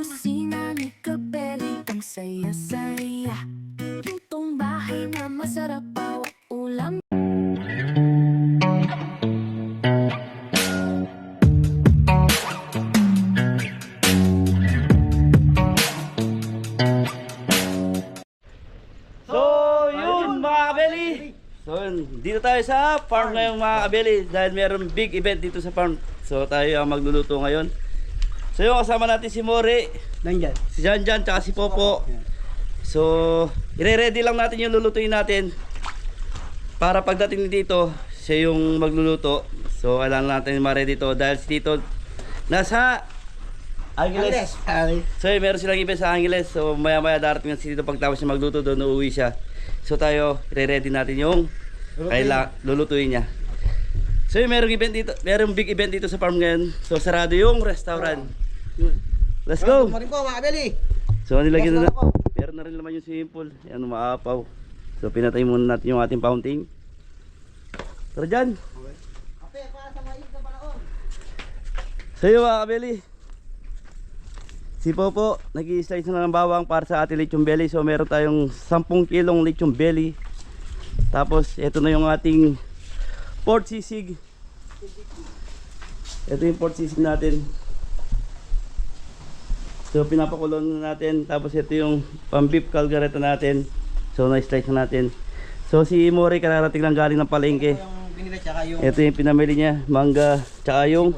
kusina ni Kabeli, ang saya-saya. Lutong bahay na masarap, bawat ulam. So, yun mga kabeli. So, dito tayo sa farm ngayon mga kabeli dahil mayroong big event dito sa farm. So, tayo ang magluluto ngayon. So, yung kasama natin si Mori, Nandyan. si Janjan, tsaka si Popo. So, ire-ready lang natin yung lulutuin natin para pagdating dito, siya yung magluluto. So, kailangan natin ma-ready to dahil si Tito nasa Angeles. So, meron silang event sa Angeles. So, maya-maya darating si Tito pagtapos siya magluto doon, uuwi siya. So, tayo, ire-ready natin yung lulutuin niya. So, merong event dito, merong big event dito sa farm ngayon. So, sarado yung restaurant. Let's go! Kumarin po mga kabeli. So, nilagyan na, Yes, wala po. meron na rin naman yung swimming pool. Yan, maapaw. So, pinatay muna natin yung ating fountain. Tara dyan! Ape, para sa mais na panahon. So, yun mga kabeli. Si Popo, nag-i-slice na ng bawang para sa ating lechon belly. So, meron tayong 10 kilong lechon belly. Tapos, ito na yung ating pork sisig. Ito yung pork sisig natin. So, pinapakulon na natin. Tapos, ito yung pang-beef caldereta natin. So, na-slice na natin. So, si Mori kararating lang galing ng palengke. Yung pinila tsaka yung Ito yung pinamili niya, mangga, tsaka yung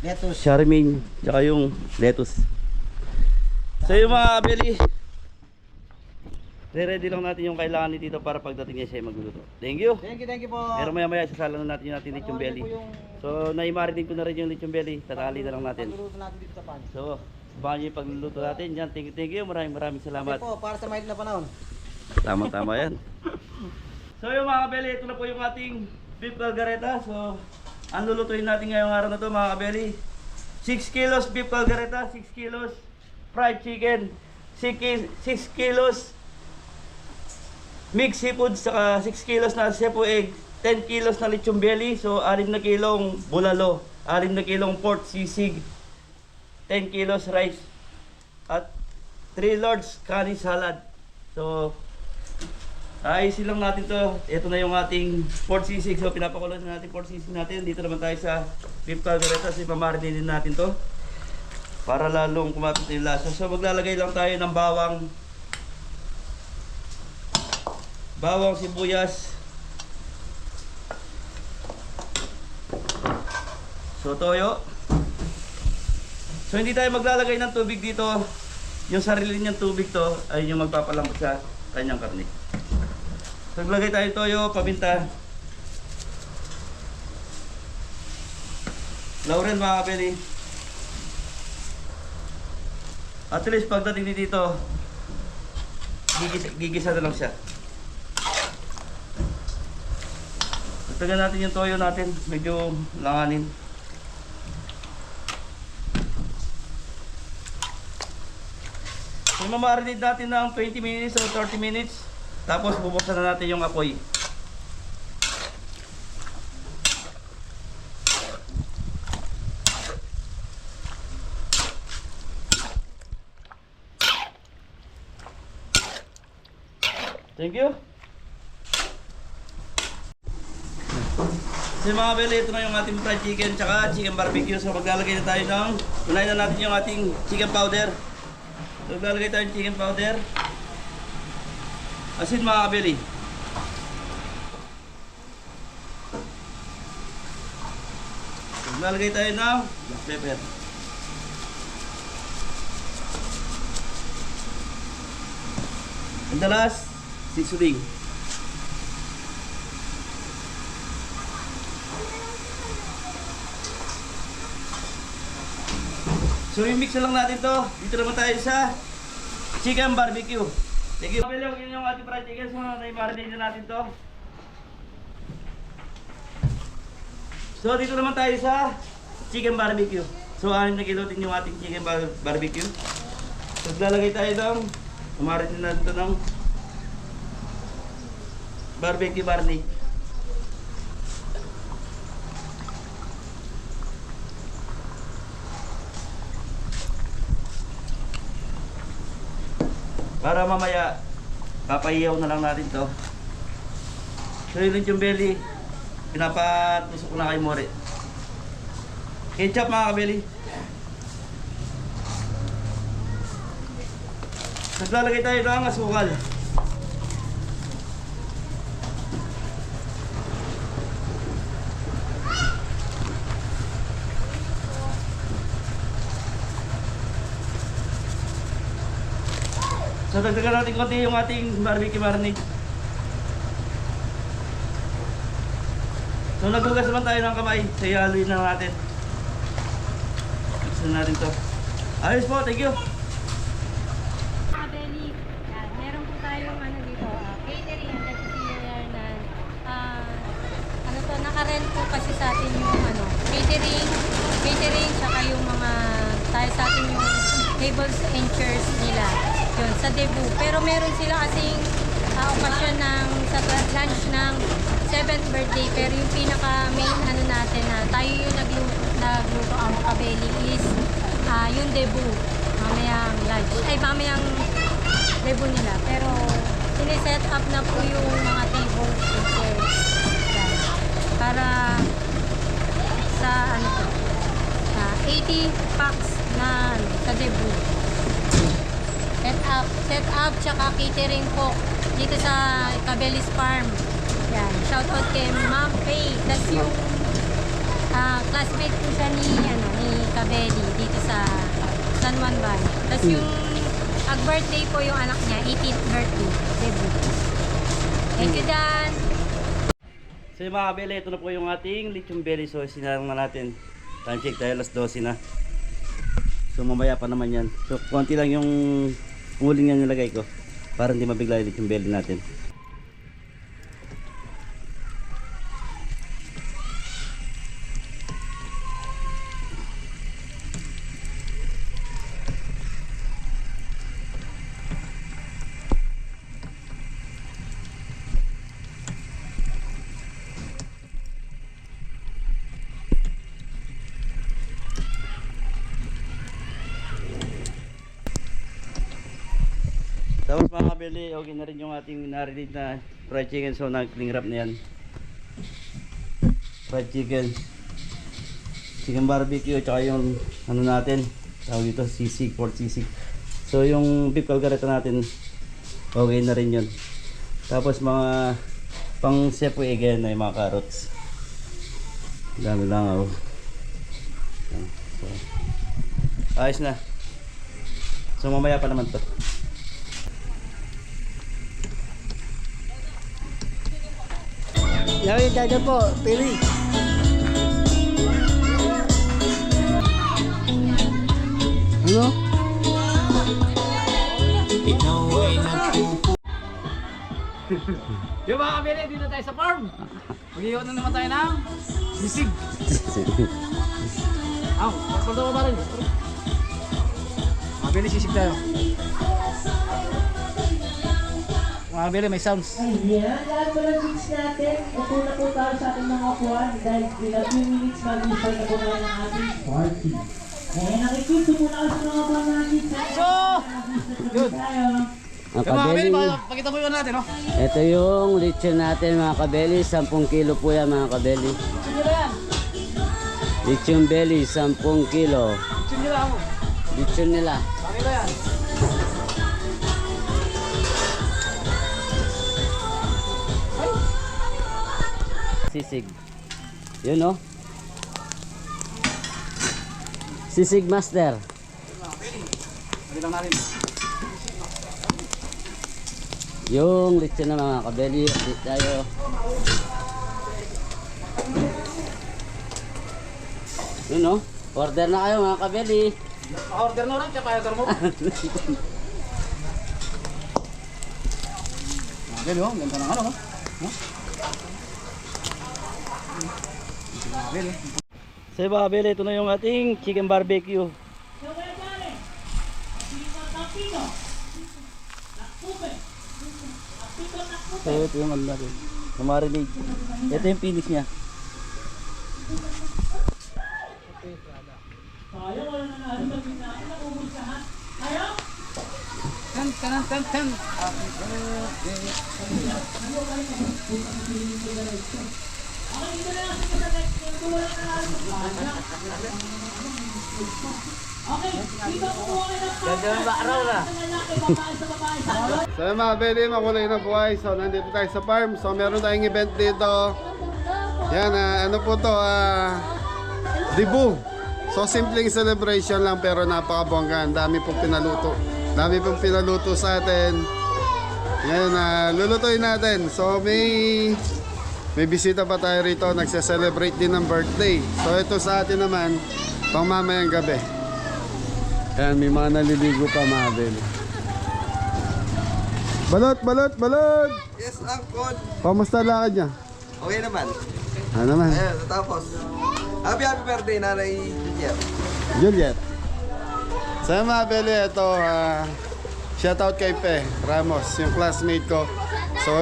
lettuce. charming, tsaka yung lettuce. So yung mga kabeli, re-ready lang natin yung kailangan ni Tito para pagdating niya siya magluluto. Thank you. Thank you po. Pero maya maya sasala na natin yung ating lechon belly. So naimarinate ko na rin yung lechon belly, tatali na lang natin. Pagluluto natin dito sa pan. So abangan nyo yung pagluluto natin. Yan, thank you. Maraming salamat. Ape po, para sa mais na panahon. Tama yan. So yung mga kabeli, ito na po yung ating beef caldereta. So ang lulutuin natin ngayong araw na to mga kabeli, 6 kilos beef caldereta, 6 kilos fried chicken, 6 kilos mixed seafood, saka 6 kilos na cebu egg, 10 kilos na lechon belly, so 6 na kilong bulalo, 6 na kilong pork sisig, 10 kilos rice, at 3 large kanin salad. So ayusin lang natin to. Ito na yung ating pork sisig. So pinapakuloy na natin pork sisig natin. Dito naman tayo sa beef caldereta. So ipamarinate din natin to para lalong kumapit yung lasa. So maglalagay lang tayo ng bawang, sibuyas, so toyo. So hindi tayo maglalagay ng tubig dito. Yung sarili niyang tubig to ay yung magpapalambot sa kanyang karne. So maglagay tayo toyo, paminta, laurel mga kabeli. At least pagdating dito, gigisa na lang siya. Tagan natin yung toyo natin, medyo langanin. So mamarinate natin ng 20 minutes o 30 minutes. Tapos bubuksan na natin yung apoy. Thank you. So mga kabeli, ito na yung ating fried chicken tsaka chicken barbecue. So maglalagay na tayo ng, unahin na natin yung ating chicken powder. So maglalagay tayo ng chicken powder. Asin mga kabeli. Maglalagay tayo ng black pepper. And the last, seasoning. So i-mix na lang natin to. Dito naman tayo sa chicken barbecue. Sige, pwede yun yung ating fried chicken. So na-marinate na natin to. So dito naman tayo sa chicken barbecue. So 6 na kilo din yung ating chicken barbecue. So lalagay tayo ng marinate na ito ng barbecue barney. Para mamaya, papahiyaw na lang natin to. So yung lechon belly, pinapatusok ko na kay More. Ketchup mga kabeli. Naglalagay tayo ng asukal. So dagdagan natin konti yung ating barbecue marinade. So naghugas naman tayo ng kamay. So ihaluin na natin. Mixin natin to. Ayos po, thank you. Kabeli, yan, meron po tayong ano dito, catering at nagsisinayar na ano to, nakarent po kasi sa atin yung ano, catering, saka yung mga tayo sa atin yung tables and chairs nila, yun, sa Cebu. Pero meron sila kasing okasyon ng sa lunch ng 7th birthday, pero yung pinaka main ano natin na tayo yung nagluto ang Kabeli is yung debut, mamayang lunch, mamayang debut nila. Pero siniset up na po yung mga tables and chairs yan, para sa ano po, 80 packs na ano, sa debut. Set up, tsaka catering po dito sa Cabeli's Farm. Yan, shout out kay Ma'am Faye. That's yung classmate po siya ni Cabeli dito sa San Juan Bay. Tapos yung birthday po yung anak niya, 18th birthday, debut. Thank you, Dan. So yung mga kabeli, ito na po yung ating lechon belly. So sinarang na natin. Time check tayo, alas 12 na. So mamaya pa naman yan. So konti lang yung umuling yan nilagay ko para hindi mabigla yung lechon belly natin. Tapos mga kabeli, okay na rin yung ating narinig na fried chicken. So nag-cling wrap na yan. Fried chicken, chicken barbecue, tsaka yung ano natin, tawag dito, sisig, pork sisig. So yung beef caldereta natin, okay na rin yun. Tapos mga pang sepoy again na yung mga carrots. Dami lang oh. So, ayos na. So mamaya pa naman to. Yari, dada po, pili. Ano? Yung mga kabili, dito tayo sa farm. Mag-iwan na naman tayo ng sisig. Salto mo ba rin? Mga kabili, sisig tayo. Mga kabili, may sounds. Ayan, lahat po ng mix natin. Upo na po tayo sa ating mga kuwan dahil in a few minutes mag-start na po tayo ng ating party. Ayan, nakikiso po na kasi mga kuwan natin. So, yun. Tayo. Yung Mga mga kabili, kabeli, pakita mo yun natin, no? ito yung lechon natin mga kabeli, 10 kilo po yan mga kabeli. Lechon nyo na yan. Lechon belly, 10 kilo. Lechon nyo lang mo. Lechon nila. Pakita yan. Sisig. Yun no? Sisig master. Pakita lang natin. Yung lechon na mga kabeli, update tayo. Yun no? Order na kayo mga kabeli. Pa-order na rin, tsaka order mo. Mga kabili, oh, ganda ng ano, no? Mga kabili. So mga kabeli, ito na yung ating chicken barbecue. So ito yung ano natin, marinade. Ito yung finish niya. Tan, tan, tan, tan. So yung mga beli, makulay na buhay. So nandito tayo sa farm. So meron tayong event dito. Yan, ano po to? Dibu. So simpleng celebration lang pero napakabongga. Ang dami pong pinaluto. Dami pong pinaluto sa atin. Yan, lulutuin natin. So may bisita pa tayo rito. Nagse-celebrate din ng birthday. So ito sa atin naman, pang mamayang gabi. Yan, may mga naliligo pa mga beli. Balot, balot, balot! Yes, Angkon. Kamusta lakad niya? Okay naman. Ano naman? Ayan, tapos. Happy birthday, Nanay Juliet. Juliet. Sa mga beli, ito, shoutout kay Pe Ramos, yung classmate ko. So,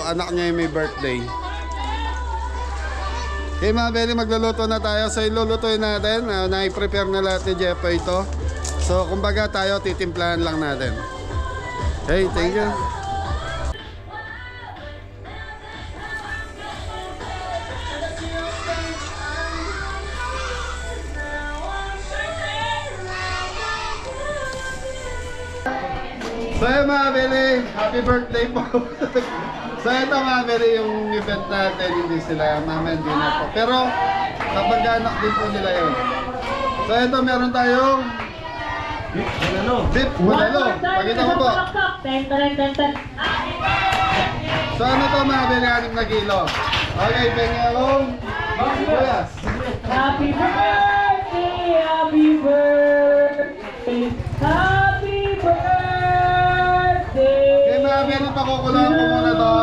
anak niya yung may birthday. Okay mga beli, magluluto na tayo. So, ilulutuin natin. Na-prepare na lahat ni Jeff ito. So, kumbaga tayo, titimplahan lang natin. Okay, thank you. So yun mga beli, happy birthday po. So ito mga beli, yung event natin, hindi sila mama, hindi na po. Pero kapag anak din po nila yun. So ito meron tayong beef bulalo. Pakita ko po. So ano to mga beli, 6 na kilo. Okay, pengayong sibuyas. Happy birthday, happy birthday, happy birthday. Okay mga beli, pakukulaan ko muna to.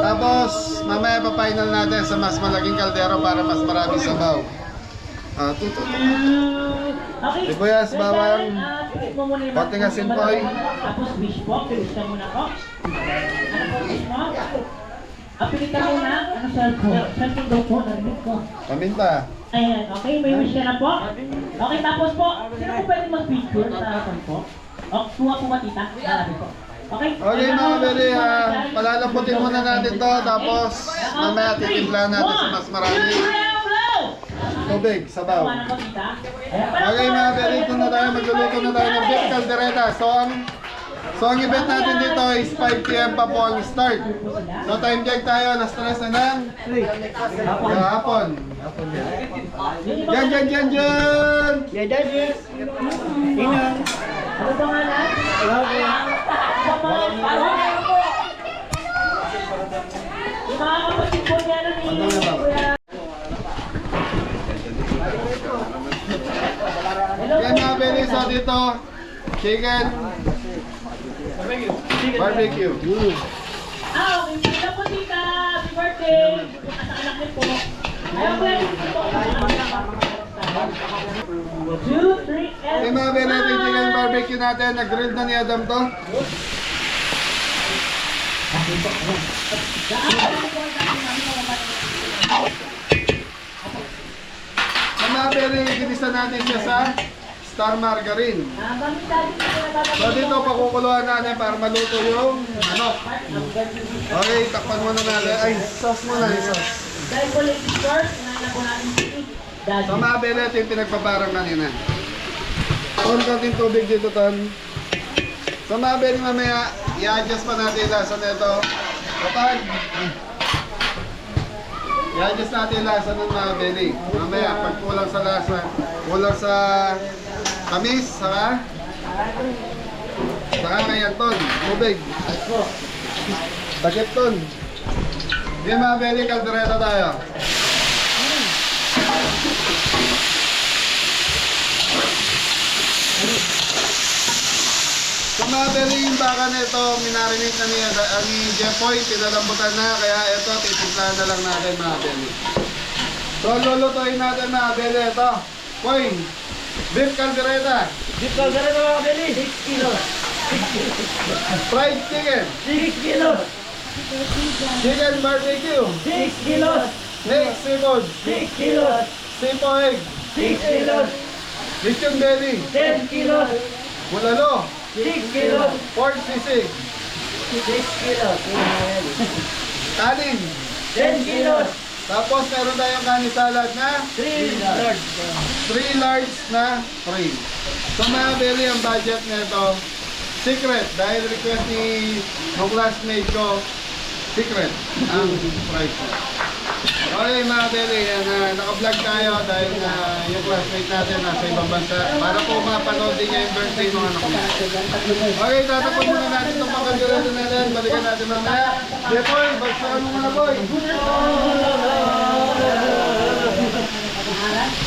Tapos mamaya pa-final natin sa mas malaking kaldero para mas maraming sabaw. Tuto. Okay. Sibuyas, bawang, Pilit mo muna yung konting asin po, ay. Tapos fish po, pilit ka muna po. Ano po fish mo? Pilit ka muna. Ano cellphone daw po, narinig ko. Paminta. Ayan, okay, may wish ka na po. Okay, tapos po, sino po pwede mag-picture sa harapan po? O, kuha po ba tita? Marami po. Okay? Okay mga beri, palalamputin muna natin to. Tapos mamaya titimplahan natin sa mas marami tubig, sabaw. Okay mga beri, ito na tayo. Magluluto na tayo ng beef caldereta. So ang event natin dito is 5 PM pa po ang start. So time check tayo, alas 3 na ng hapon. Diyan! Ano ba nga na? Yung mga kapatid po niya na ni Kuya. Yan mga beri, so dito chicken barbecue. Okay, pila po tita. Happy birthday. Sa anak niyo po. Ayaw po yan. 2, 3, and Okay mga beri, natin chicken barbecue natin. Nag-grill na ni Adam to. Ang mga beri, ginisa natin siya sa star margarine. So dito pakukuluan natin para maluto yung manok. Okay, takpan muna natin. Ay, sauce muna yung sauce. dahil po ladies first, na po natin si Daddy. So mga beri, ito yung pinagpaparang kanina. Ton konting tubig dito, Ton. So mga beri, mamaya i-adjust pa natin yung lasa nito. Kapag i-adjust natin yung lasa ng mga beri. Mamaya, pag kulang sa lasa, kulang sa tamis, saka ngayon, Ton, tubig. Takip, Ton. Hindi mga beri, kaldereta tayo. So mga beri, yung baka nito, minarinate na ni Jeffoy, pinalambutan na, kaya ito, titimplahan na lang natin mga beri. So lulutuin natin mga beri, ito, Poy, beef caldereta. Beef caldereta mga beli. 6 kilos. Fried chicken. 6 kilos. Chicken barbecue. 6 kilos. Next, seafood. 6 kilos. Sipo egg. 6 kilos. Lechon belly. 10 kilos. Bulalo. 6 kilos. pork sisig, 6 kilos. kanin. 10 kilos. Tapos meron tayong kanin salad na 3 large. 3 large na frame. So mga belly, ang budget nito secret dahil request ni ng classmate ko, secret ang price. Okay mga belly, naka-vlog tayo dahil yung classmate natin nasa ibang bansa para po mapanood din niya yung birthday ng anak ko. Okay, tatapos muna natin itong pagkagulatan natin. Balikan natin mamaya. Yeah, boy, bagsakan mo muna, boy.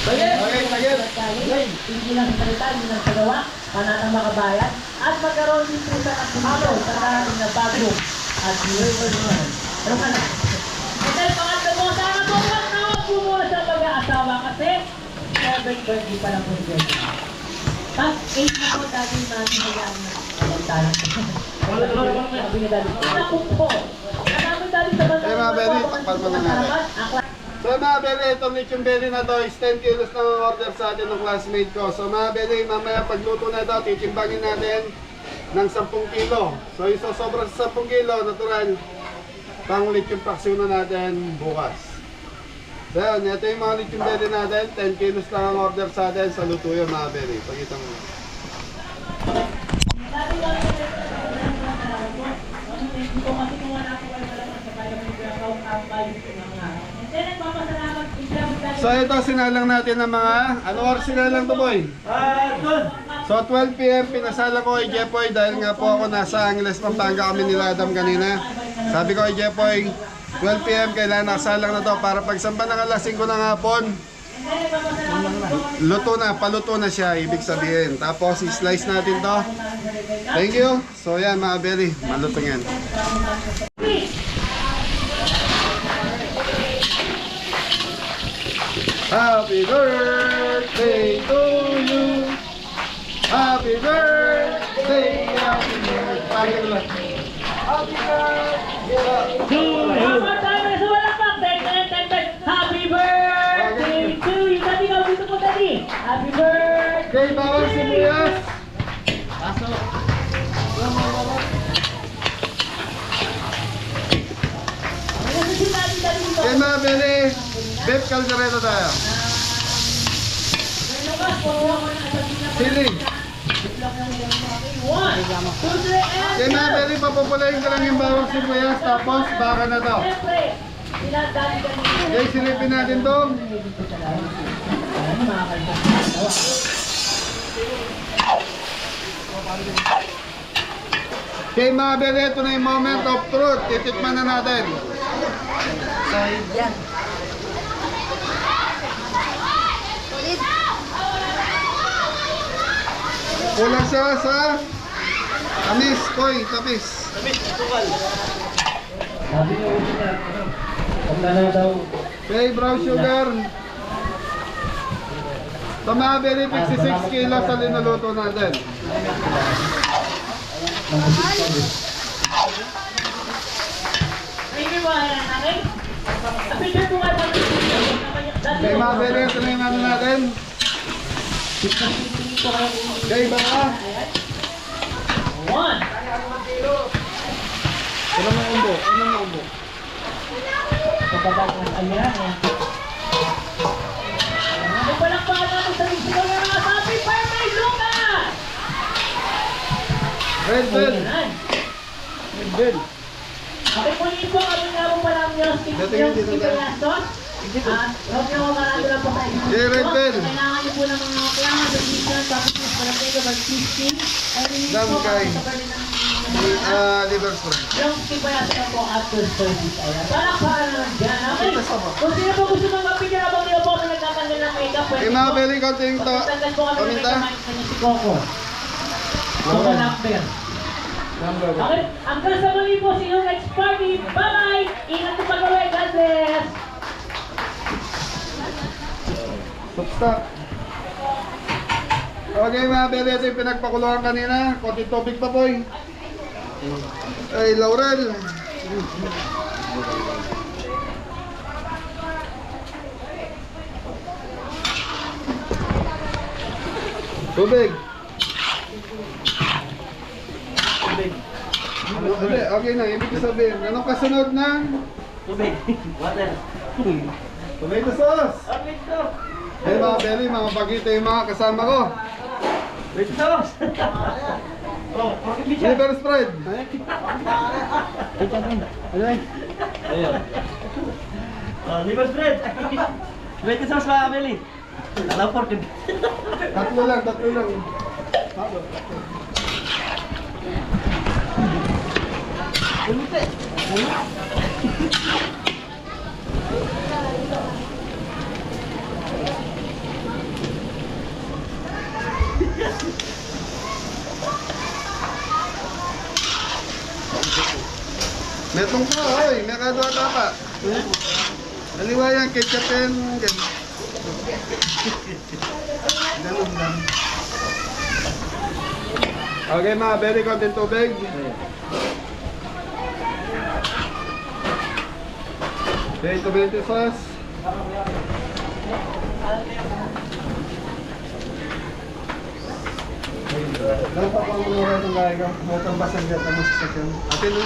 Okay, sagit. Hindi lang sa salita, hindi lang sa gawa, panatang makabayan, at magkaroon din po sa kasunod sa karating na bago at new. Pero ka na. At dahil pangatlo mo, sana po wag po muna sa pag-aasawa kasi 7 birthday pa lang po siya. Pag 8 na po, dati namin hayaan na. Ang talang. Sabi niya dati, naku po. Namin dati sa bansa. Eh mga belly, takpan mo na natin. So mga belly, itong lechon belly na to is 10 kilos na order sa atin ng classmate ko. So mga belly, mamaya pagluto na ito, titimbangin natin ng 10 kilo. So isosobra sa 10 kilo, natural, pang lechon paksyon na natin bukas. So yun, ito yung mga lechon belly natin, 10 kilos lang ang order sa atin sa luto yun mga belly. Pagkita mo. So ito, sinalang natin ng mga, ano oras sinalang to boy? So 12 PM, pinasala ko kay Jepoy dahil nga po ako nasa Angeles, Pampanga kami nila Adam kanina. Sabi ko kay Jepoy, 12 PM kailangan nakasalang na to para pagsampa ng alas 5 ng hapon, luto na, paluto na siya, ibig sabihin. Tapos i-slice natin to. Thank you. So yan mga belly, malutong yan. Happy birthday to you. Happy birthday, happy birthday. Happy birthday to you. Happy birthday to you. Tadi kau dito po tadi. Happy birthday. Okay, bawang sibuyas. Okay mga beli, beef caldereta tayo. Sili. Okay mga beli, papupulayin ko lang yung bawang sibuyas, tapos baka na to. Okay, silipin natin to. Okay mga beli, ito na yung moment of truth. Titikman na natin. Kulang siya sa tamis, koy, tapis. Okay, brown sugar. Sa mga beli, 56 kilos sa linuluto natin. Okay, mga beli, ito na yung ano natin. Okay, baka. Ano mga umbo? Ano mga umbo? Red bell. Red bell. Okay po yun po, kami nga po pala ang yung sticker lastos. Huwag niyo ako marado lang po sa inyo. Yeah, red bell. Kailangan niyo po ng mga kailangan sa dito, tapos yung palapay ko, mag-15. Ay, rin Dam po kay. sa Berlin Liver strong. yung sticker lastos po after service. Ayan, parang para naman dyan. Okay, kung sino po gusto mga picture habang niyo po kami nagtatanggal ng makeup, Okay, mga beli, konting to. Tanggal po kami ng Paminta. makeup sa inyo si Coco. Coco number. Okay, hanggang sa muli po sa inyong next party. Bye-bye! Ingat po pag-uwi. God bless! Stop. Okay mga beli, ito yung pinagpakuluan kanina. Konting tubig pa boy. Ay, Laurel. Tubig. Hindi, okay na. Ibig sabihin, anong kasunod ng Tubig. Water. tomato sauce? Eh mga belly, mga bagito yung mga kasama ko. Tomato sauce. Oh, bakit di siya? Liver spread. Ayun. Oh, liver spread. Tomato sauce mga kabeli. Alam po, Tatlo lang, tatlo lang. Metong ka, oy. May kadwa ka pa. Daliwa yan, ketchup and ganun lang. Okay mga very content tubig. Okay, tomato sauce. Dapat pang mga itong gaya ko. Motong basang gata mo sa sakyan. Atin no?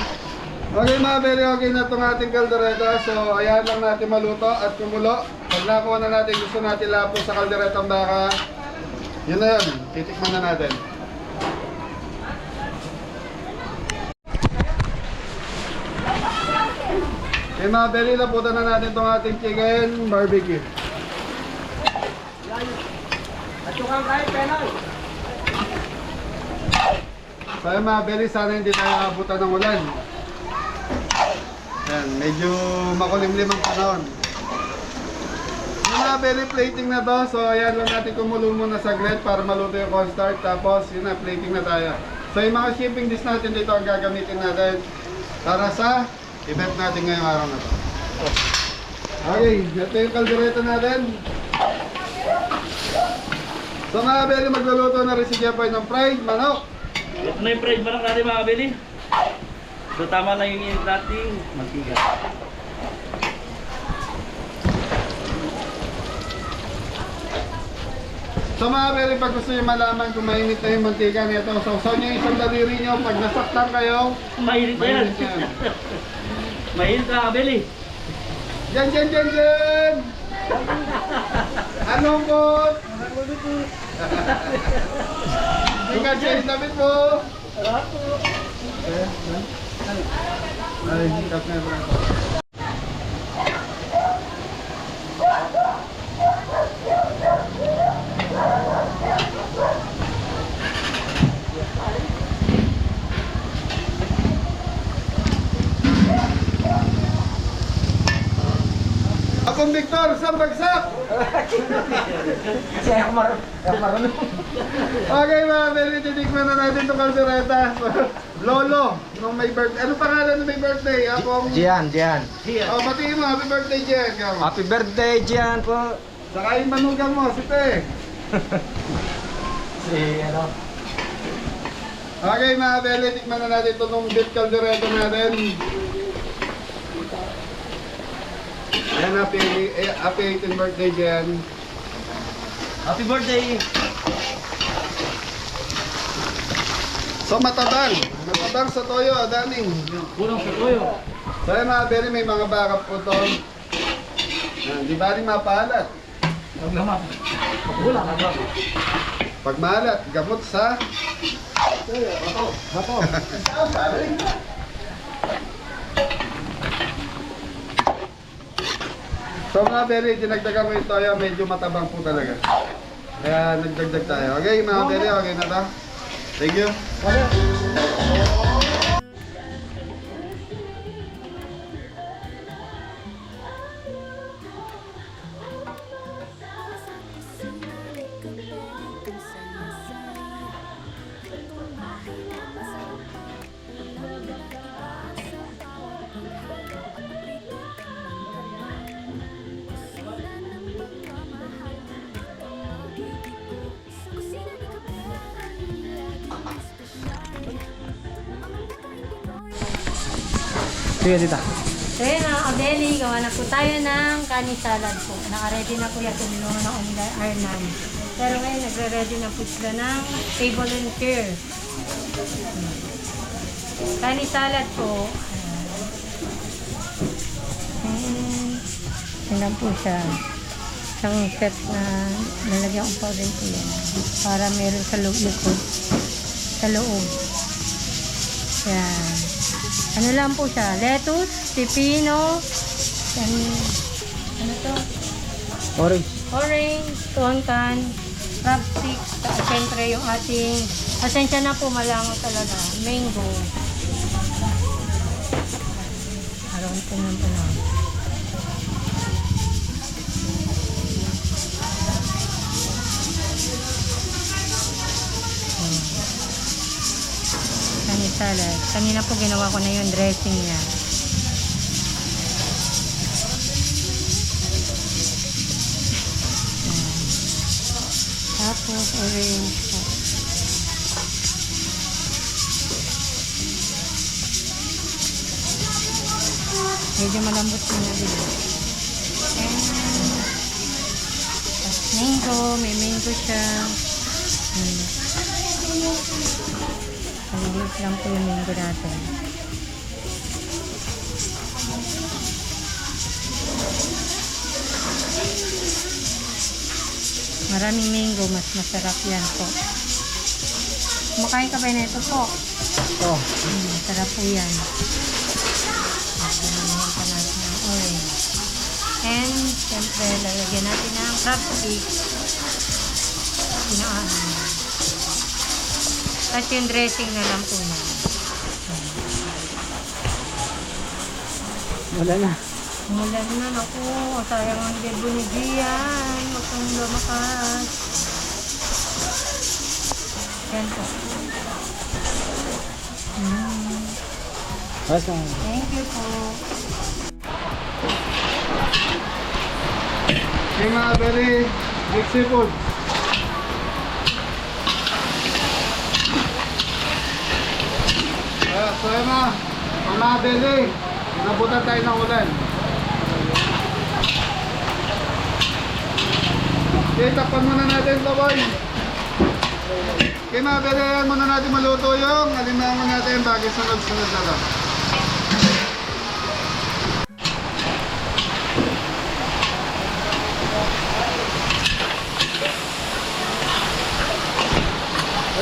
Okay mga very okay na itong ating kaldereta. So ayan lang natin maluto at kumulo. Pag nakuha na natin, gusto natin lapos sa kalderetang baka. Yun na yun. Titikman na natin. Okay mga very, laputan na natin itong ating chicken barbecue. So ayun mga very, sana hindi tayo abutan ng ulan. Ayan, medyo makulimlim ang panahon. Yung mga very plating na to, so ayan lang natin kumulo muna saglit para maluto yung cornstarch. Tapos yun na, plating na tayo. So yung mga shipping dish natin dito ang gagamitin natin para sa event natin ngayong araw na to. Okay, ito yung kaldereta natin. So mga very, magluluto na rin si Jepoy ng fried manok. Ito na yung fried manok natin mga kabeli. So tama lang yung init nating mantika. So mga very, pag gusto nyo malaman kung mainit na yung mantika nito, sausaw nyo yung isang daliri nyo. Pag nasaktan kayo, Mainit na yan. mainit yan. Mainit mga kabeli. Jan, jan, jan, jan! Anong po? Tingnan siya yung damit mo! Ay, cut na yun. Akong Victor, isang bagsak! Kasi ako marunong. Okay mga very, titikman na natin itong kaldereta. Lolo, nung may birthday. Ano pangalan nung may birthday? Akong... Gian. Oh, batiin mo, happy birthday Jen. Happy birthday, Gian po. Saka yung manugang mo, si Pe. Okay mga very, tikman na natin itong beef kaldereta natin. Yan, happy 18th birthday Jen. Happy birthday! So matabang sa toyo, adaning. Kulang sa toyo. So yan mga very, may mga backup po to. Yan, di ba rin mapalat? Huwag naman. Kulang. Pag maalat, gamot sa... Bato. So mga very, dinagdagan ko yung toyo, medyo matabang po talaga. Kaya nagdagdag tayo. Okay mga very, okay na ta? Thank you. Sige, tita. So yun mga kabeli, gawa na po tayo ng kanin salad po. Naka-ready na po yan tulungan ng Only Arnan. Pero ngayon, nagre-ready na po sila ng table and chair. Sunny salad po. Yan lang po siya. Isang set na nalagyan ko pa rin po yan. Para meron sa likod. Sa loob. Yan. Ano lang po siya? Lettuce, pipino, yan, ano to? Orange. Orange, tuangkan, crab sticks, at syempre yung ating, pasensya na po, malango talaga, mango. Aroon po ng puno. Sunny salad. Kanina po ginawa ko na yung dressing niya. Tapos orange po. Medyo malambot po na din. Tapos mango, may mango siya. Maliit lang po yung mango natin. Maraming mango, mas masarap yan po. Kumakain ka ba na ito po? Oh. Sarap po yan. Lagyan pa natin ng orange. And, siyempre, lalagyan natin ng crab stick. Pinaan. At yung dressing na lang po na. Wala na. Mulan na, naku. Sayang ang debo ni Gian. Huwag kang lumakas. Yan po. Basta. Thank you po. Okay mga Beli, big seafood. So yun na, mga Beli, nabutan tayo ng ulan. Okay, takpan muna natin ito boy. Okay mga Beli, yan muna natin maluto yung alimango natin bago sunod-sunod na lang.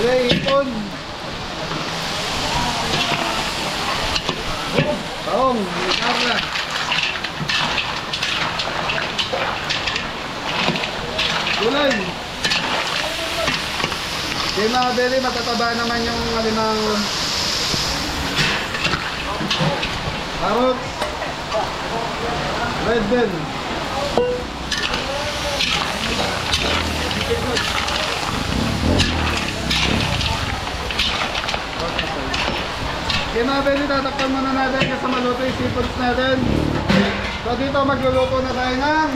Okay, ipon. Taong, ikarla. Gulay. Okay mga Beli, matataba naman yung alimango. Carrot. Red bell. Okay mga Beli, tatakpan muna natin kasi maluto yung seafoods natin. So dito magluluto na tayo ng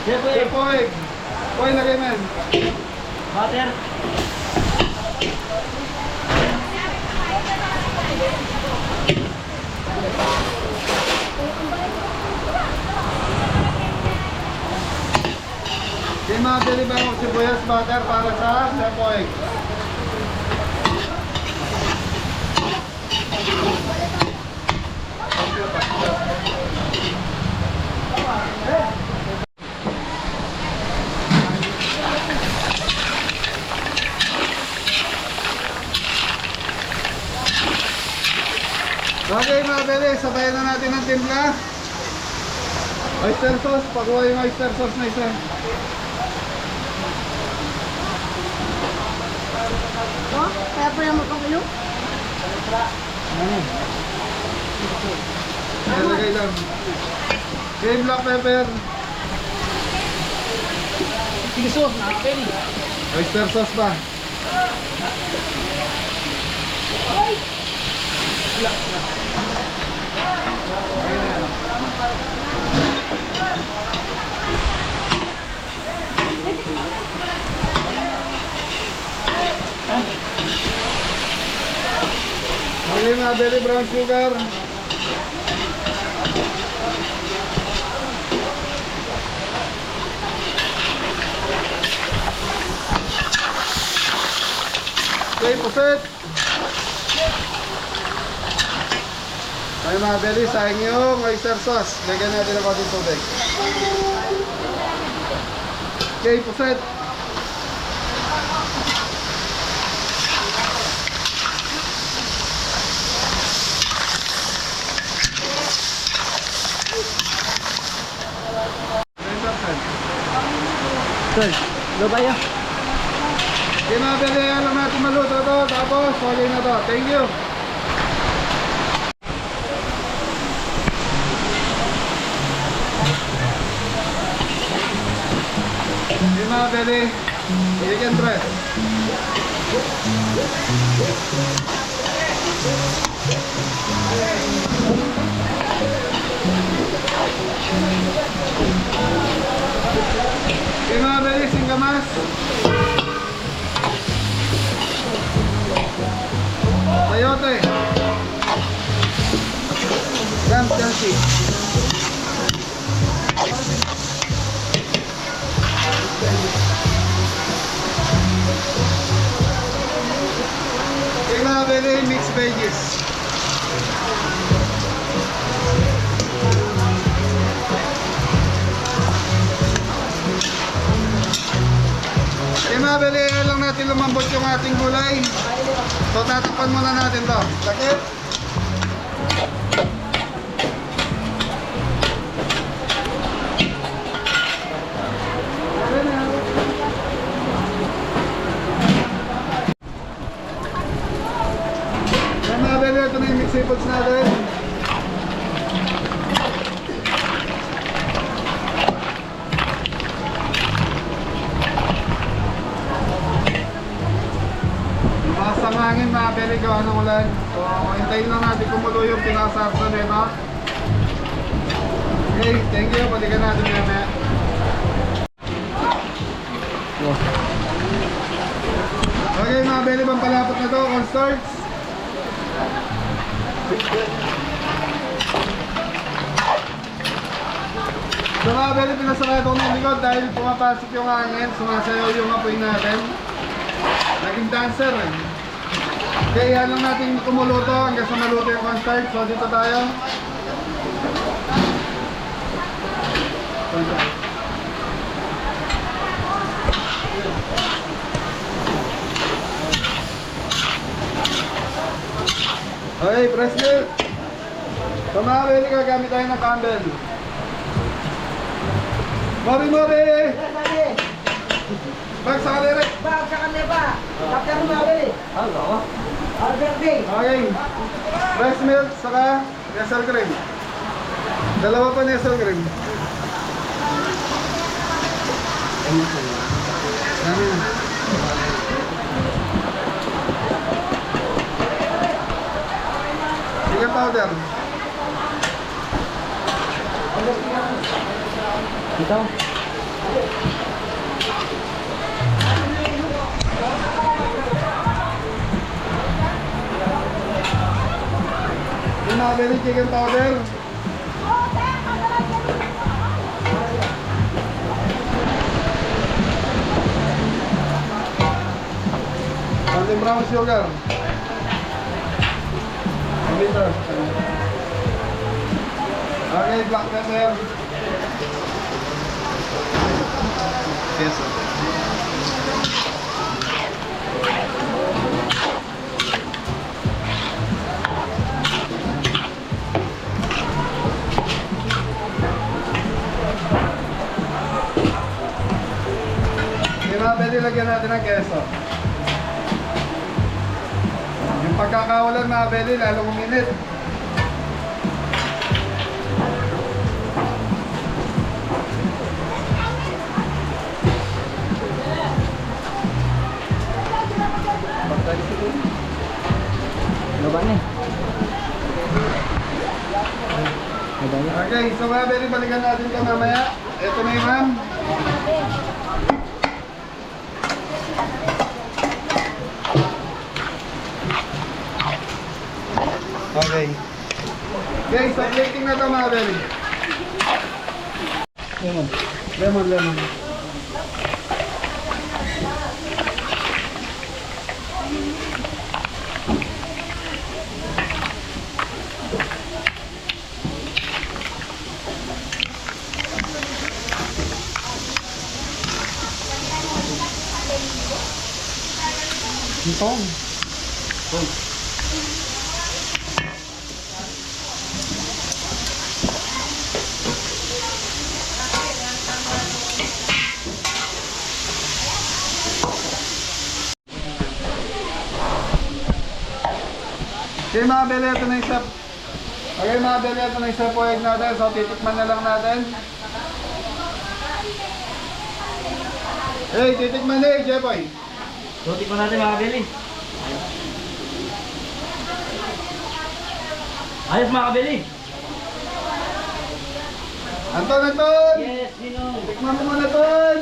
Cepo egg. Uy, lagay men. Butter. Okay mga Beli, bawang sibuyas butter para sa Cepo egg. Okay mga Beli, sabayan na natin ang timpla. Oyster sauce, pakuha yung oyster sauce na isa. Oh, kaya po yung magpakulo? Lagay lang. Okay, black pepper. Sige sauce, nakapin eh. Oyster sauce pa. Okay mga Beli, brown sugar. Okay, puset. Ay mga belly, sayang yung oyster sauce. Lagyan natin ng konting tubig. Okay, puset. Sir, lo ba yun? Okay mga belly, alam natin maluto to. Tapos, huli na to. Thank you. Okay mga belly, chicken breast. Okay mga belly, singkamas. Sayote. Lamb chassis. Okay mga belly, mixed veggies. Okay mga belly, lang natin lumambot yung ating gulay. So tatakpan muna natin to. Takip. Yan mga belly, ito na yung mixed seafoods natin. Basta hangin mga belly, gawa ng ulan. So, hintayin lang natin kumulo yung pinasarap na nito. Okay, thank you. Balikan natin mamaya. Okay mga belly, pampalapot na to. Cornstarch. So mga belly, pinasarado ko ng likod dahil pumapasok yung hangin. Sumasayaw yung apoy natin. Naging dancer eh. Okay, yan lang natin kumuluto hanggang sa maluto yung cornstarch. So dito tayo. Okay, press milk. So mga belly, gagamit tayo ng candle. Mori! Bag sa kalere. Okay. Breast milk saka nestle cream. Dalawa pa nestle cream. Chicken powder. Ito? Yung mga belly, chicken powder. Golden brown sugar. Bitter. Okay, black pepper. Queso. Yung mga pwede lagyan natin ng queso. Yung pagkakawalan mga belly, lalong uminit. Ano ba niya? Okay, so mga belly, balikan natin ito mamaya. Ito na yung ma'am. Okay. Okay, so plating na ito mga belly. Lemon. Tong. Okay mga beli, ito na yung isa. Okay mga beli, ito na yung isa po egg natin. So titikman na lang natin. Hey, titikman na eh, Jepoy. So, tikman natin mga kabeli. Ayos mga kabeli. Anton! Yes, Ninong. Tikman mo muna, Ton!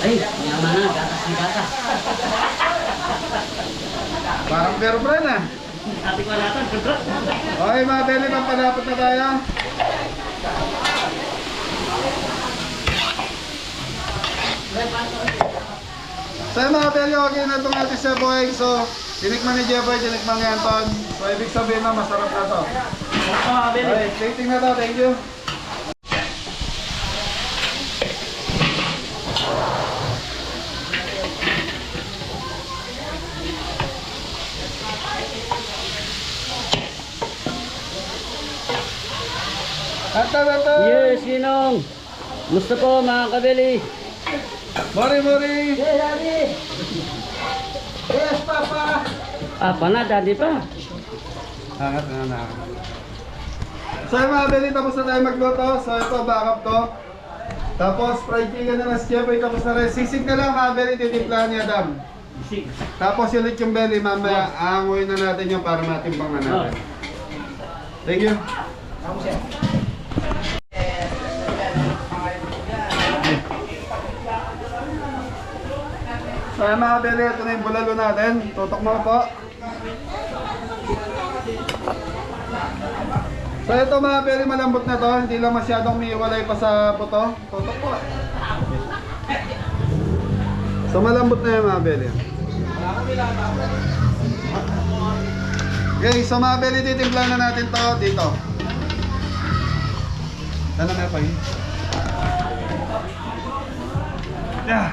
Ay, yaman na, gatas ni gatas. Parang pero brand ah. Ati ko natin, kontra. Okay mga beli, magpalapot na tayo. So yung mga beli, okay na itong ating seboy. So, tinikman ni Jeboy, tinikman ni Anton. So, ibig sabihin na masarap na to. Ito mga kabeli. Okay, tasting na to. Thank you. Anton! Yes, Ninong. Gusto po mga kabeli. Mori! Ah, pana, daddy pa. Angat na. So yung mga beli, tapos na tayo magluto. So ito, backup to. Tapos fried chicken na si Jeboy, tapos na rin. Sisig na lang mga beli, titimplahan ni Adam. Tapos yung lechong belly, mamaya aanguin na natin yung para matimbang na natin. Thank you. So yung mga beli, ito na yung bulalo natin. Tutok mo po. So ito mga beli, malambot na to. Hindi lang masyadong umiiwalay pa sa buto. Tutok po. So malambot na yung mga beli. Okay, so mga beli, titimplan na natin to dito. Dala na pa yun. Yeah.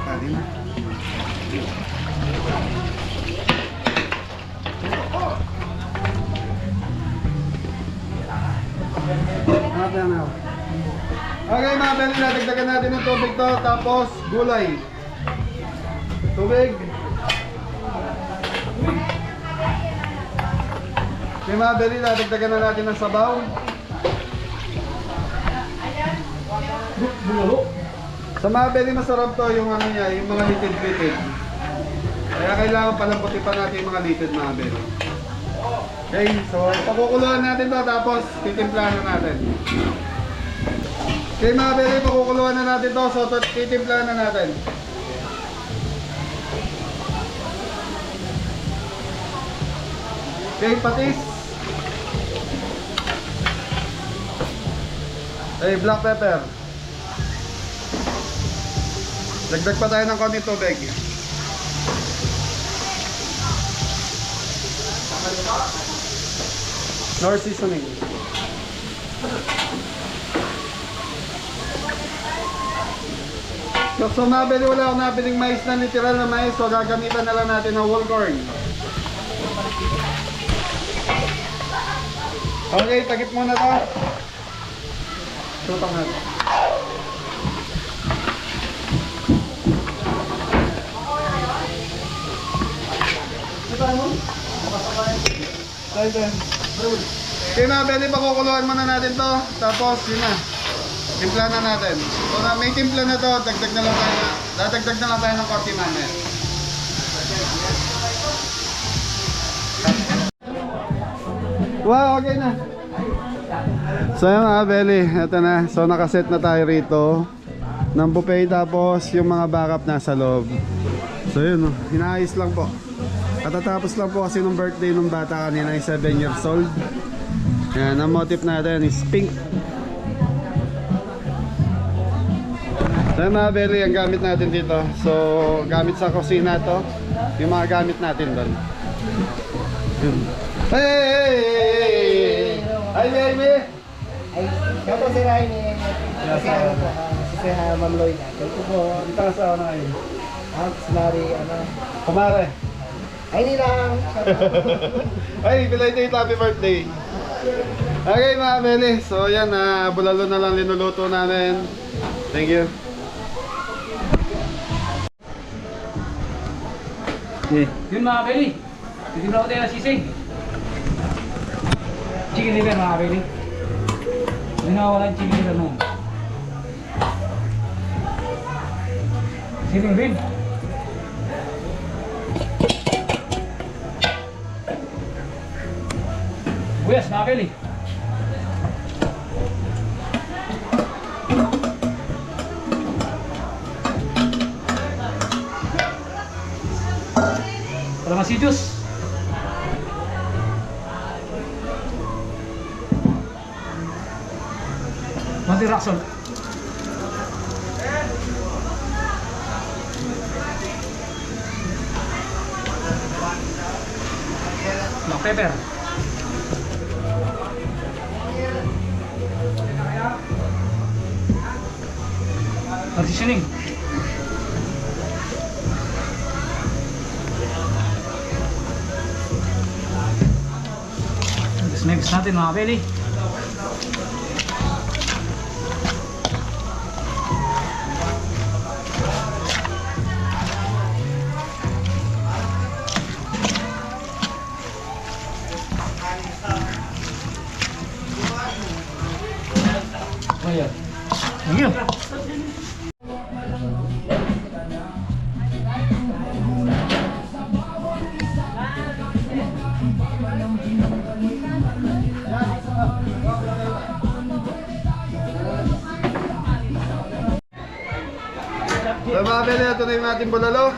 Tadi na. Okay mga beli, nadagdagan natin ng tubig to, tapos gulay. Tubig. Okay mga beli, nadagdagan na natin ng sabaw. Sa mga beli, masarap to yung ano niya, yung mga litid-litid. Kaya kailangan palamputin pa natin yung mga litid mga beli. Okay, so pakukuluan natin to, tapos titimplahan na natin. Okay mga beli, pakukuluan na natin to, so titimplahan na natin. Okay, patis. Okay, black pepper. Dagdag pa tayo ng konting tubig. Nor seasoning. So mabili, wala akong nabiling mais na literal na mais, so gagamitan na lang natin ng whole corn. Okay, tagip muna to. Tutang natin. Okay mga beli, pakukuluan muna natin to. Tapos yun na, timpla na natin. So na may timpla na to, dagdag na lang tayo. Dadagdag na lang tayo ng konti mamaya. Wow, okay na. So yun mga beli, eto na. So nakaset na tayo rito ng buffet, tapos yung mga backup nasa loob. So yun, inaayos lang po. Katatapos lang po kasi ng birthday ng bata kanina, 7 years old. Yan, ang motif natin is pink. So mga beli, ang gamit natin dito. So gamit sa kusina to, yung mga gamit natin doon. Hey! Hi baby! Ay, kaya po si Ryan eh. Kasi ano po, si Ma'am Lloyd. Ito po, Dito ka sa ano ngayon? si Mari, ano. Kumare. Ay, hindi lang. Ay, belated happy birthday. Okay mga Beli, so yan, bulalo na lang linuluto namin. Thank you. Yun mga kabeli. Titimpla ko tayo ng sisig. Chicken liver mga kabeli. Hindi nakawala yung chicken liver na yan. Siling rin. Buyas mga kabeli. Para masidus. Manti rock salt. Black pepper. Seasoning. Tapos mix natin mga kabeli. Ayan. Ayan. So mga Beli, ito na yung ating bulalo.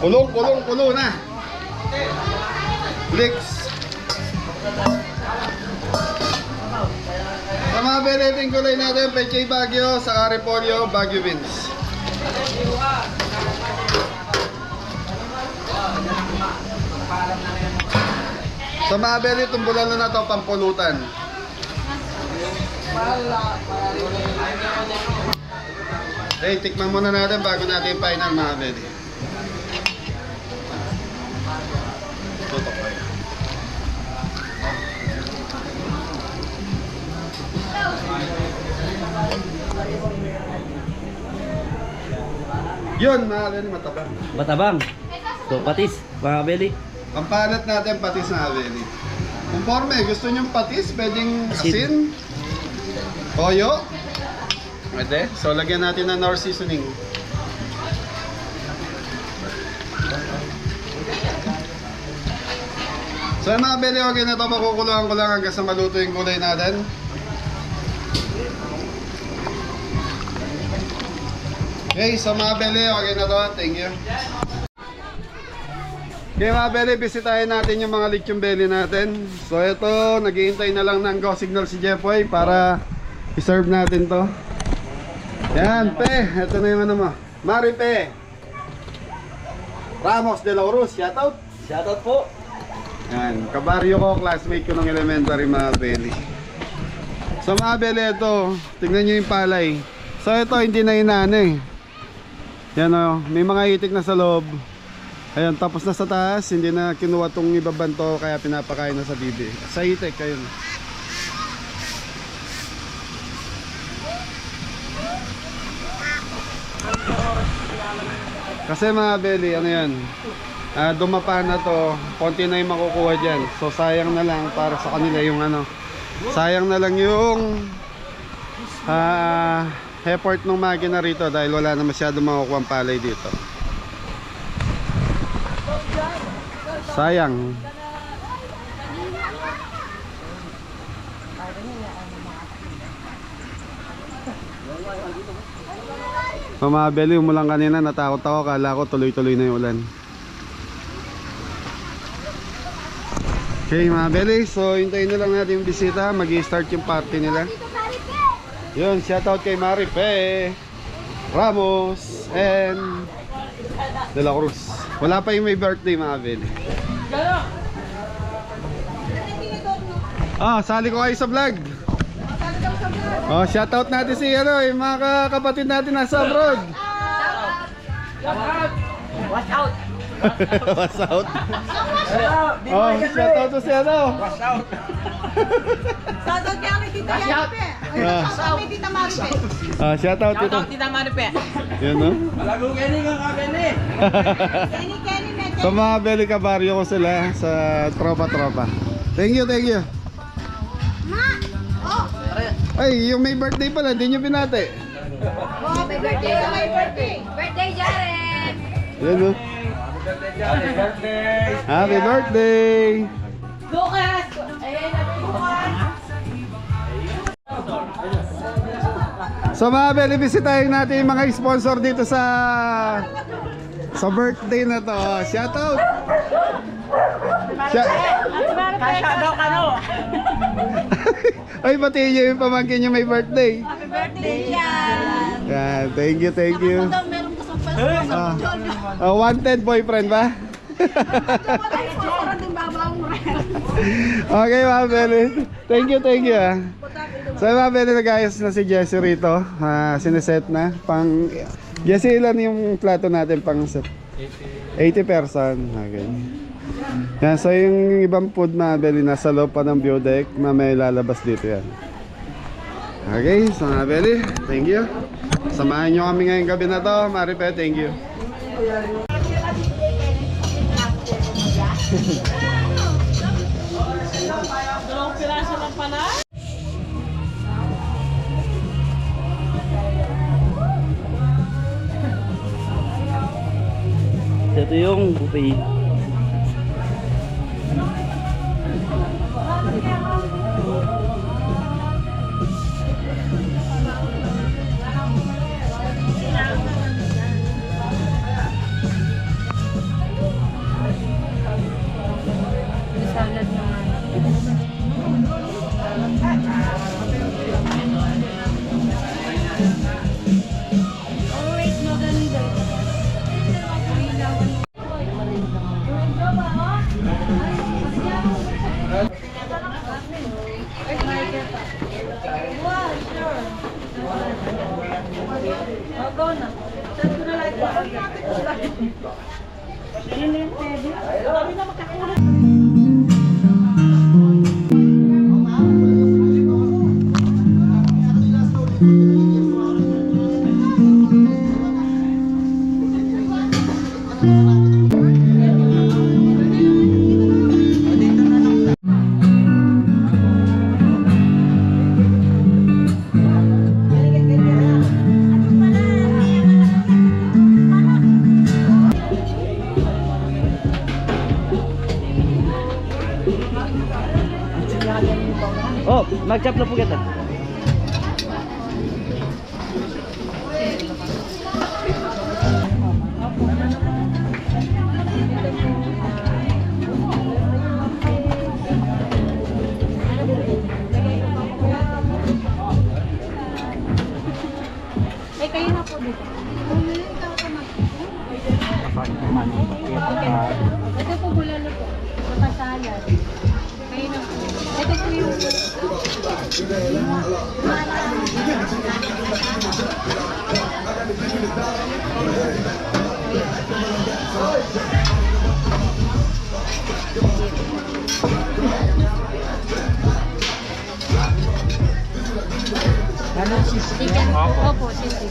Kulong na. Licks. Sa mga Beli, ito yung kulay natin, Pechay Baguio, saka Repolyo, Baguio Beans. Sa mga Beli, itong bulalo na ito, pampulutan. Okay, tikman muna natin bago natin final mga Beli. Tutok ko yan. Yun mga Beli, matabang. Batabang. So patis, mga kabeli. Ang palat natin patis mga Beli. Conforme, gusto nyo patis, pwedeng asin, toyo. Pwede. So lagyan natin ng Nor seasoning. So mga Beli, okay na ito. Makukuluhan ko lang hanggang sa maluto yung gulay natin. Okay, so mga Beli, okay na to. Thank you. Okay mga Beli, bisitahin natin yung mga lechon belly natin. So ito, naghihintay na lang ng go signal si Jeffoy para i-serve natin to. Yan, Pe. Ito na yung ano mo. Mari, Pe. Ramos de la Cruz. Shoutout. Shoutout po. Yan. Kabaryo ko, classmate ko ng elementary mga Beli. So mga Beli, ito. Tignan nyo yung palay. So ito, hindi na inano eh. Yan o. May mga itik na sa loob. Ayan, tapos na sa taas. Hindi na kinuha tong ibabanto. Kaya pinapakain na sa bibi. Sa itik, ayun. Kasi mga Beli, ano yan, dumapa na to, konti na yung makukuha dyan. So sayang na lang para sa kanila yung ano, sayang na lang yung effort ng makina rito dahil wala na masyado makukuha ang palay dito. Sayang. So mga Beli, umulan kanina, natakot ako, kala ko tuloy-tuloy na yung ulan. Okay mga Beli, so hintayin na lang natin yung bisita, mag-i-start yung party nila. Yun, shoutout kay Maripe Ramos and De La Cruz. Wala pa yung may birthday mga Beli. Sali ko kayo sa vlog. Shoutout natin si yung mga kapatid natin nasa abroad. Watch out! What's out? Shoutout to si Shoutout kay kami Tita Maripe. Shoutout kay Tita Maripe. Shoutout dito. Tita Maripe. Yan no? Malago Kenny ka Kenny. Kenny Mete. Sa mga Beli Cabario ko sila sa tropa-tropa. Thank you. Ma! Oh! Ay, yung may birthday pala, hindi nyo binate. Oh, happy birthday sa my birthday. Birthday, Jaren! Yan no? Happy birthday! Lucas! Ayan, happy Lucas! So mga Beli, bisitahin natin yung mga sponsor dito sa birthday na to. Shout out! Kasha daw ka no? Ay, batiin nyo yung pamangkin nyo may birthday. Happy birthday, Jan! Yeah, thank you. Meron ko sa Wanted boyfriend ba? Ay, susurang din babaw mo rin. Okay mga Beli. Thank you So mga Beli, nag-ayos na si Jessie rito. Sineset na. Jessie, ilan yung plato natin pang set? 80 person. Okay. Yan, so yung ibang food mga Beli nasa loob pa ng view deck. Mamaya lalabas dito yan. Okay, so mga Beli, thank you. Samahan nyo kami ngayong gabi na to. Maripe, thank you. Dalawang piraso lang pala. Ito yung buffet. Salad naman. Oh wait, maganda. Oh, mag-chop na po kita. Eh, kayo na po dito. Ito po bulalo po. Saka salad. Kayo na po. Ito po yung... Chicken. Opo, chicken.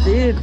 Sid.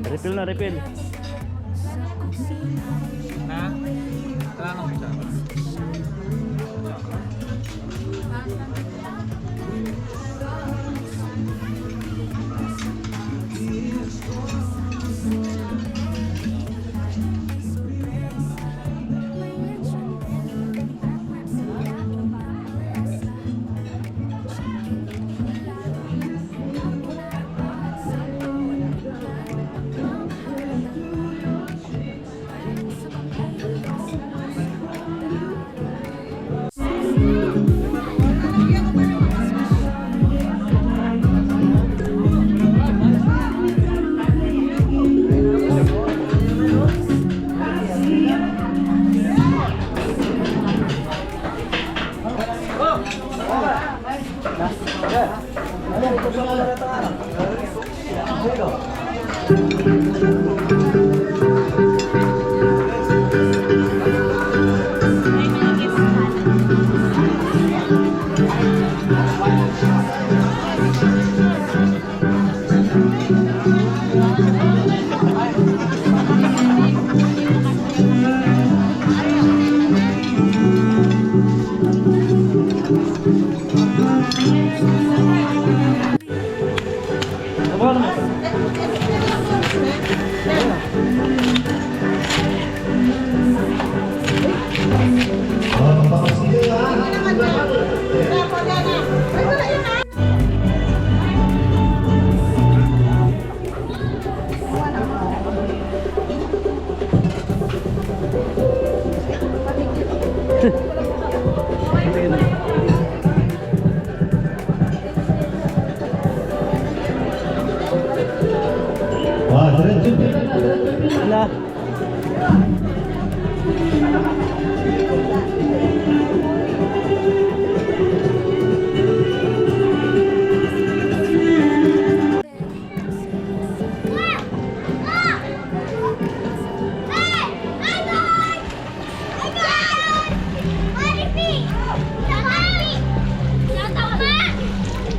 Refill na, refill. Na? Wala nang isa. Na.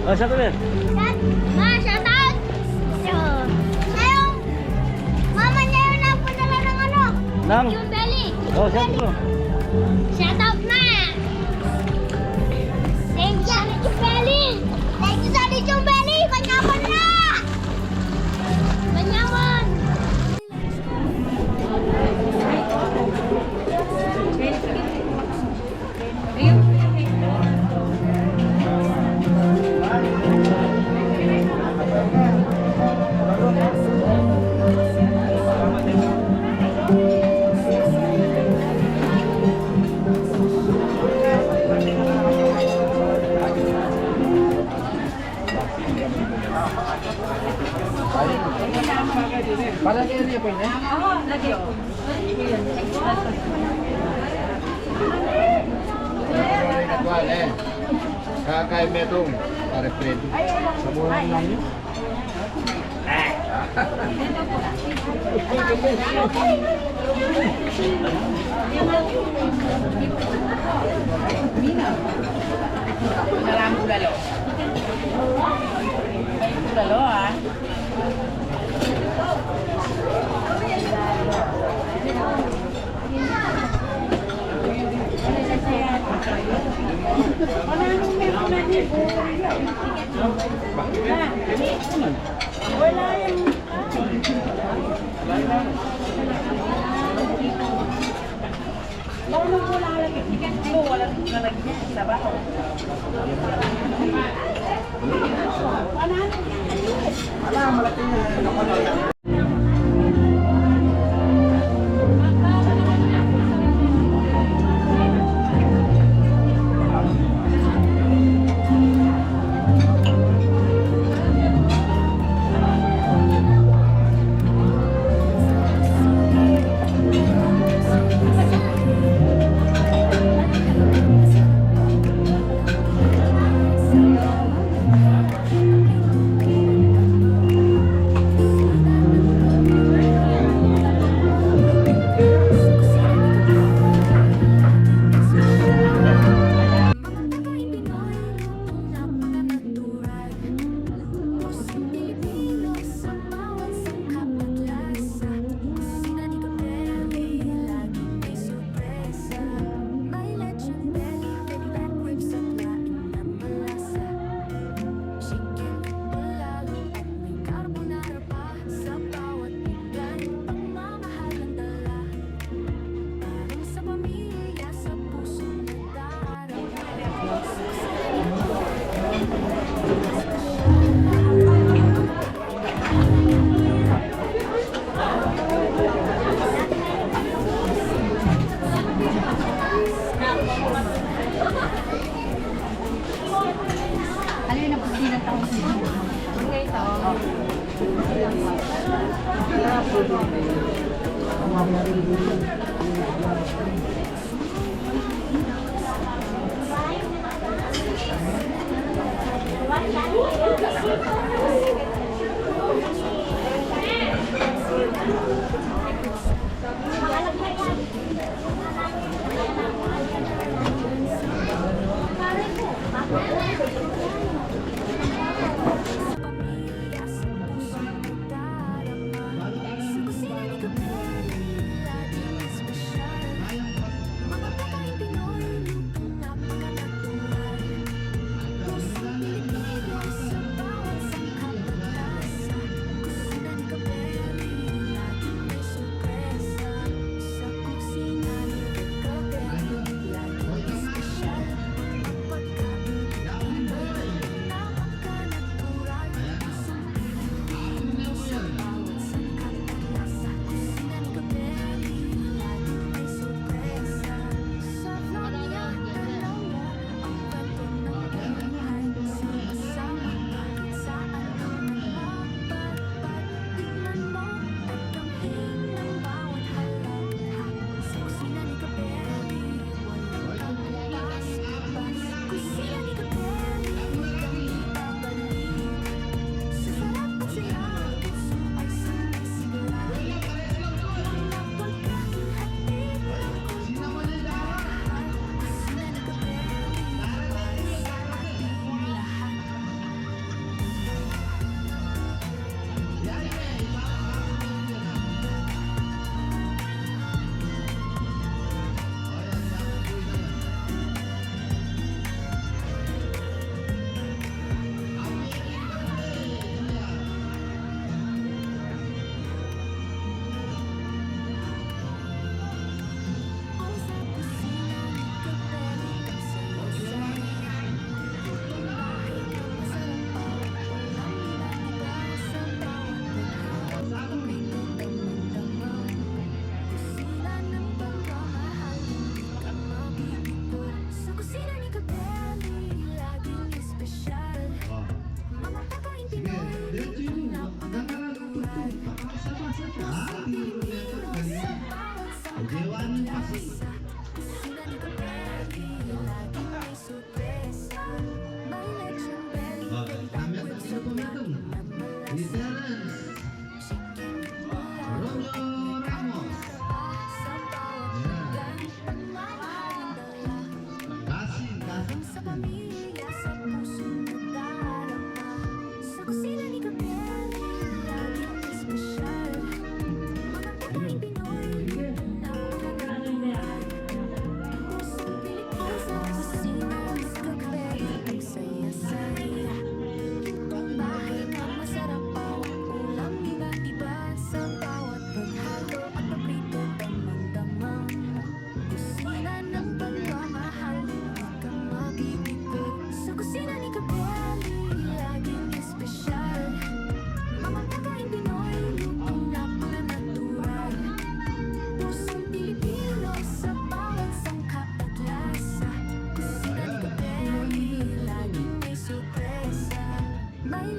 Oh, siya tuloy. Ma, shout out! Siya yung mama niya yung nagpadala ng ano? Nang? Yung belly. Oh, siya tuloy. Shout out, ma! Thank you, Johnny Belly! Thank you, Johnny Belly! Palagay niyo po yun. Oo, lagi ko. Yun, extra sauce. Kakain metong pare Fred. Sabunan lang yun. Maraming bulalo. Bulalo ah. Ano yun ang pagsinat ako sa inyo? Okay, ito.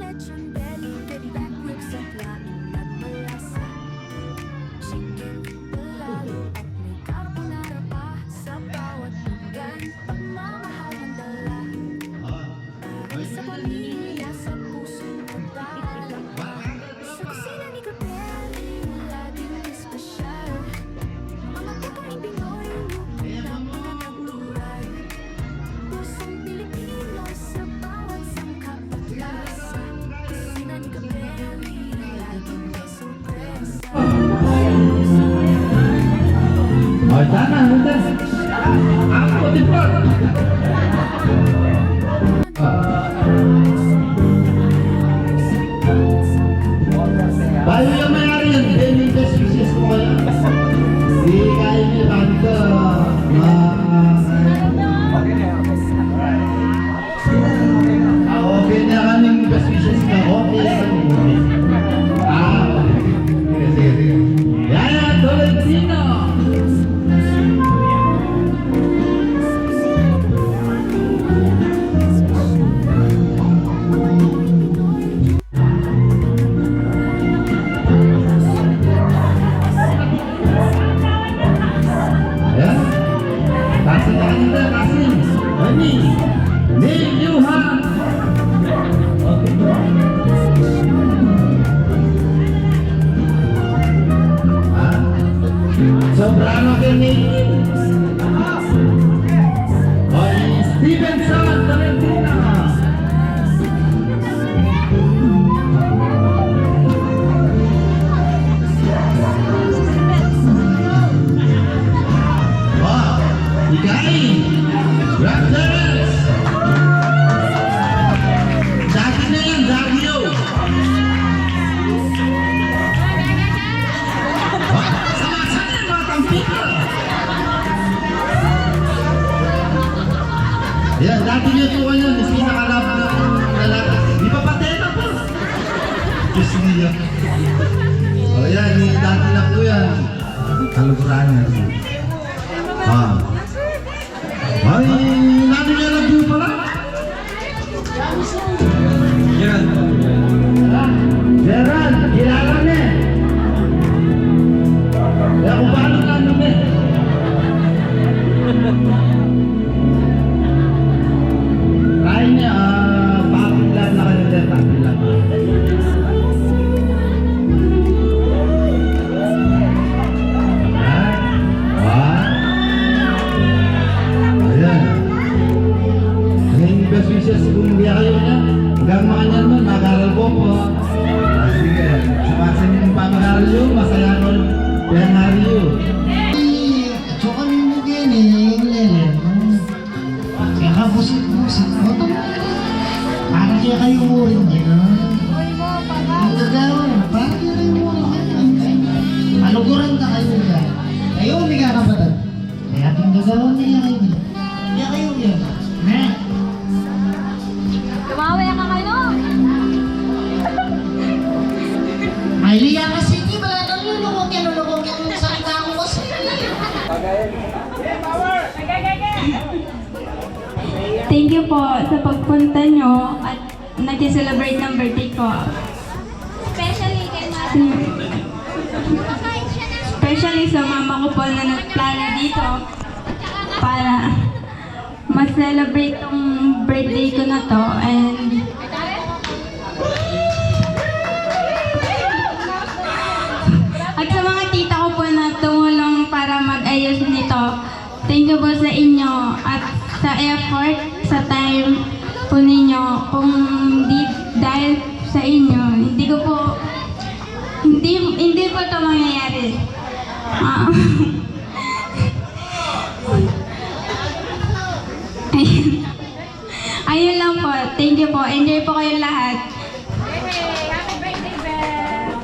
lechon belly, baby back ribs at laing at malasa. Chicken palalo at may carbonara pa sa bawat pinggan. Pagmamahal ng dala sa pamilya, sa puso ng dala. Sa kusina ni Capelli, laging espesyal. Mga pagkain Pinoy, ulam na natural. Pusong Pilipino sa bawat sangkap at lasa. Kusina ni Capelli, laging may sorpresa. Bayo yung mayari yun, daily best wishes ko kayo. Di kayo niyo kanto. Okay na kaming best wishes na okay. Sige. Yaya Tolentino. Ya, kasih kita kasih. Ini, Yuhan. Sobrano kini. Stevenson Tolentino. Ikain, Raptors. Dagi na yan, Dagio. Sama-sama yung mga tampika. Yan, dati niyo ito kanyan, mas pinakalaban ng lalaki. Di pa patena po. Diyos niya. O yan, dati na po yan. Kaluguran niya. Ay, natin niya lang po pala. Gerald, kilala niya. Kaya kung paano ka namin. Kaya niya, papilan na kayo din, papilan. Best wishes kung hindi kayo niya. Hanggang mga niyan nun, mag-aral po po. Sige, sumasin yung pamag-aral nyo, masaya nun. Kaya nga rin yun. Tsaka nyo mo gining, lele. Kaya ka busit-busit mo. Para kaya kayo mo rin yan. Ang gagawa mo, para kaya kayo mo rin. Maluguran na kayo yan. Kayo, umiga ka ba doon? Kaya ating gagawa niya kayo. Kaya kayo yan. Tumawi ka kayo! Mahilia kasi hindi wala nang lulukog yan yung salita ko kasi. Thank you po sa pagpunta nyo at nag-celebrate ng birthday ko. Especially kay Mama. Especially sa mama ko po na nagplano dito para ma-celebrate tong birthday ko na to, and at sa mga tita ko po na tumulong para mag-ayos nito, thank you po sa inyo at sa effort, sa time po ninyo. Kung di dahil sa inyo, hindi po ito mangyayari. Ayun lang po. Thank you po. Enjoy po kayong lahat. Happy birthday, Belle!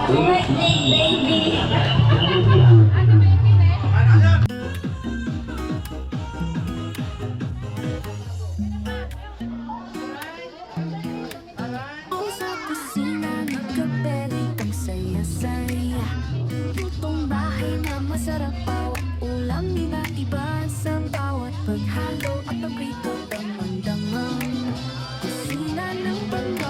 Birthday, baby! Sa kusina ng Capelli, ang saya-saya. Lutong bahay na masarap, bawat ulam iba-iba. Sa bawat paghalo at pabrito, damang-damang. Kusina ng Panginoon.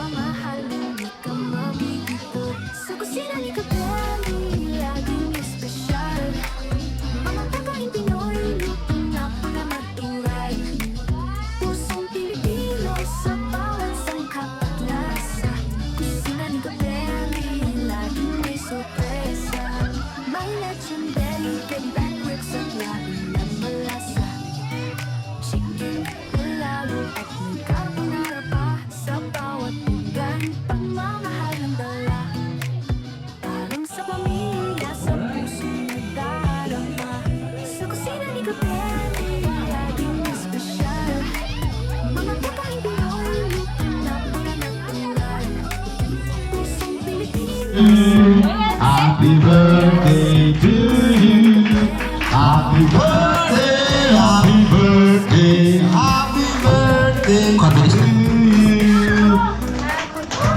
Happy birthday to you. Happy birthday, happy birthday, happy birthday to you.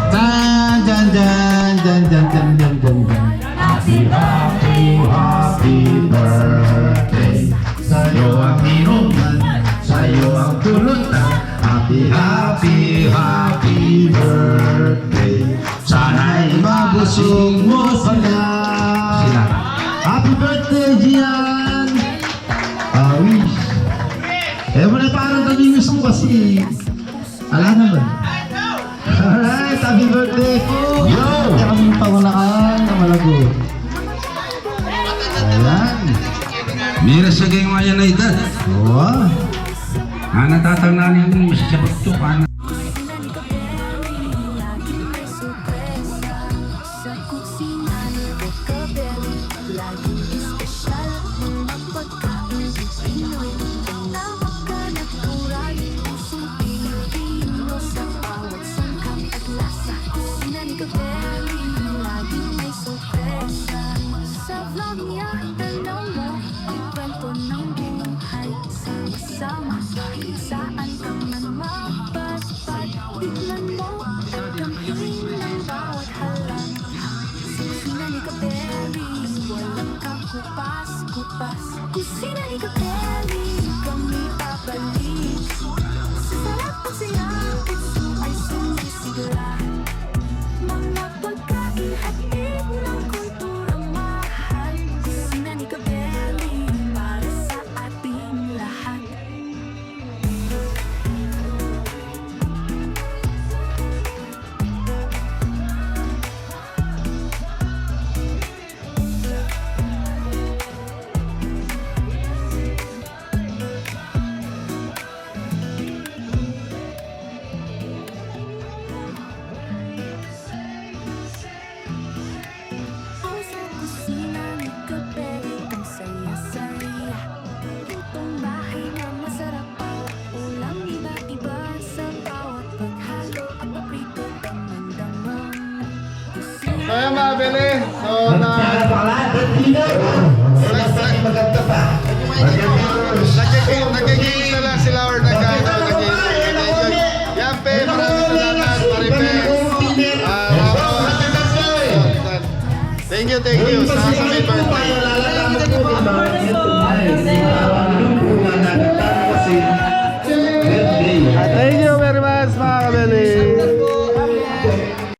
Dan dan dan dan dan dan dan dan dan. Happy birthday. Sa'yo ang inuman, sa'yo ang pulutan. Happy birthday. Sana'y mabusog mo sila. Happy birthday, Gian! Wish. Muna parang nagingis mo kasi. Ala naman. Alright, happy birthday po! Yo! Kaya kaming pangunakan na malago. Ayan. Mira sa gayong maya na edad. Wow! Natatangnanin mo sa sabot ano? Sa kusina ni Becabelli, laging espesyal ang mga pagkain Pinoy. Tawag ka natural, pusong Pilipino sa bawat sangkap at lasa. Kusina ni Becabelli, laging may sorpresa. Sa vlog niya, tanong mo ang kwento ng buhay. Sama-sama, kahit saan ka man mapaspat. Tignan mo at kampihin ng bawat halang. Kusina ni Capelli, walang kakupas-kupas. Kusina ni Capelli, kami babalik. Sa sarap at sinapit, ay sumisigla. Mga pagkain at ng kulturang mahal. Kusina ni Capelli, para sa ating lahat. Sa kusina ni Capelli, ang saya-saya. Lutong bahay na masarap pa. Ulam iba't iba sa bawat paghalo. At paprito, damang-damang. So yan mga bele. So nagiging na lang sila or nag-enjoy. Yan pe, maraming salamat. Maribel. Thank you. Sa happy birthday.